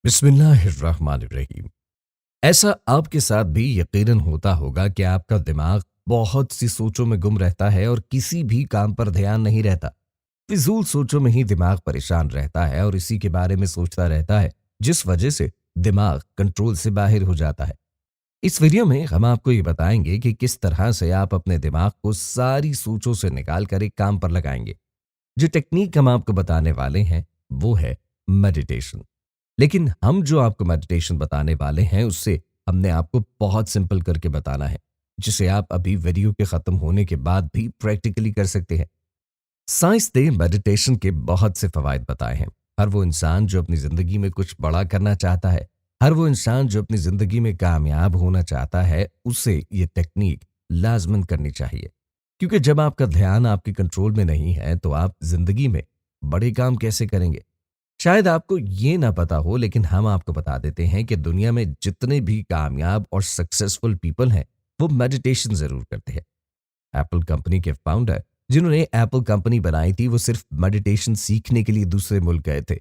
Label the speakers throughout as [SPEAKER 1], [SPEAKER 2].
[SPEAKER 1] बिस्मिल्लाहिर्रहमानिर्रहीम। ऐसा आपके साथ भी यकीनन होता होगा कि आपका दिमाग बहुत सी सोचों में गुम रहता है और किसी भी काम पर ध्यान नहीं रहता। फिजूल सोचों में ही दिमाग परेशान रहता है और इसी के बारे में सोचता रहता है, जिस वजह से दिमाग कंट्रोल से बाहर हो जाता है। इस वीडियो में हम आपको ये बताएंगे कि किस तरह से आप अपने दिमाग को सारी सोचों से निकाल कर एक काम पर लगाएंगे। जो टेक्निक हम आपको बताने वाले हैं वो है मेडिटेशन। लेकिन हम जो आपको मेडिटेशन बताने वाले हैं उससे हमने आपको बहुत सिंपल करके बताना है, जिसे आप अभी वीडियो के खत्म होने के बाद भी प्रैक्टिकली कर सकते हैं। साइंस ने मेडिटेशन के बहुत से फवायद बताए हैं। हर वो इंसान जो अपनी जिंदगी में कुछ बड़ा करना चाहता है, हर वो इंसान जो अपनी जिंदगी में कामयाब होना चाहता है, उसे ये टेक्निक लाजमन करनी चाहिए। क्योंकि जब आपका ध्यान आपके कंट्रोल में नहीं है तो आप जिंदगी में बड़े काम कैसे करेंगे। शायद आपको ये ना पता हो, लेकिन हम आपको बता देते हैं कि दुनिया में जितने भी कामयाब और सक्सेसफुल पीपल हैं वो मेडिटेशन जरूर करते हैं। एप्पल कंपनी के फाउंडर जिन्होंने एप्पल कंपनी बनाई थी वो सिर्फ मेडिटेशन सीखने के लिए दूसरे मुल्क गए थे।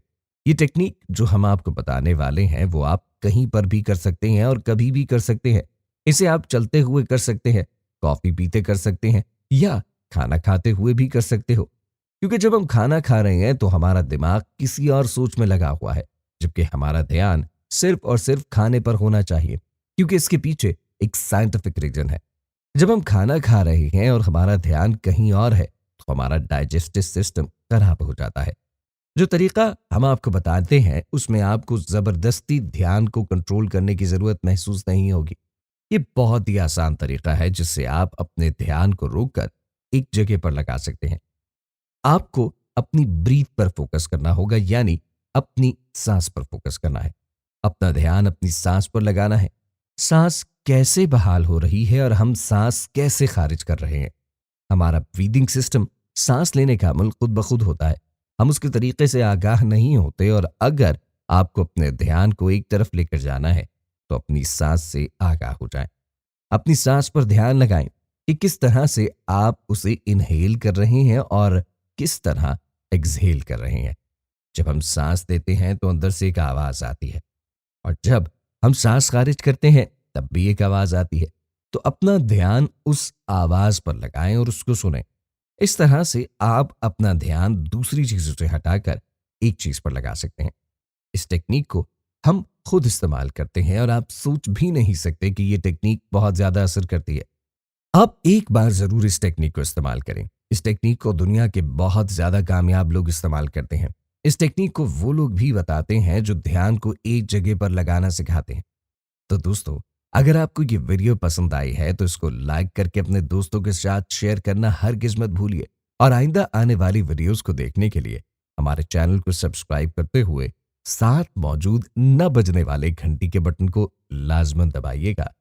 [SPEAKER 1] ये टेक्निक जो हम आपको बताने वाले हैं वो आप कहीं पर भी कर सकते हैं और कभी भी कर सकते हैं। इसे आप चलते हुए कर सकते हैं, कॉफी पीते कर सकते हैं या खाना खाते हुए भी कर सकते हो। क्योंकि जब हम खाना खा रहे हैं तो हमारा दिमाग किसी और सोच में लगा हुआ है, जबकि हमारा ध्यान सिर्फ और सिर्फ खाने पर होना चाहिए। क्योंकि इसके पीछे एक साइंटिफिक रीजन है। जब हम खाना खा रहे हैं और हमारा ध्यान कहीं और है तो हमारा डाइजेस्टिव सिस्टम खराब हो जाता है। जो तरीका हम आपको बताते हैं उसमें आपको जबरदस्ती ध्यान को कंट्रोल करने की जरूरत महसूस नहीं होगी। ये बहुत ही आसान तरीका है जिससे आप अपने ध्यान को रोककर एक जगह पर लगा सकते हैं। आपको अपनी ब्रीथ पर फोकस करना होगा, यानी अपनी सांस पर फोकस करना है। अपना ध्यान अपनी सांस पर लगाना है। सांस कैसे बहाल हो रही है और हम सांस कैसे खारिज कर रहे हैं। हमारा ब्रीदिंग सिस्टम सांस लेने का अमल खुद ब खुद होता है। हम उसके तरीके से आगाह नहीं होते, और अगर आपको अपने ध्यान को एक तरफ लेकर जाना है तो अपनी सांस से आगाह हो जाएं। अपनी सांस पर ध्यान लगाएं कि किस तरह से आप उसे इनहेल कर रहे हैं और किस तरह एक्सहेल कर रहे हैं। जब हम सांस लेते हैं तो अंदर से एक आवाज आती है, और जब हम सांस खारिज करते हैं तब भी एक आवाज आती है। तो अपना ध्यान उस आवाज पर लगाएं और उसको सुनें। इस तरह से आप अपना ध्यान दूसरी चीजों से हटाकर एक चीज पर लगा सकते हैं। इस टेक्निक को हम खुद इस्तेमाल करते हैं और आप सोच भी नहीं सकते कि ये टेक्निक बहुत ज्यादा असर करती है। आप एक बार जरूर इस टेक्निक को इस्तेमाल करें। इस टेक्निक को दुनिया के बहुत ज्यादा कामयाब लोग इस्तेमाल करते हैं। इस टेक्निक को वो लोग भी बताते हैं जो ध्यान को एक जगह पर लगाना सिखाते हैं। तो दोस्तों, अगर आपको ये वीडियो पसंद आई है तो इसको लाइक करके अपने दोस्तों के साथ शेयर करना हरगिज मत भूलिए, और आइंदा आने वाली वीडियोस को देखने के लिए हमारे चैनल को सब्सक्राइब करते हुए साथ मौजूद न बजने वाले घंटी के बटन को लाजमन दबाइएगा।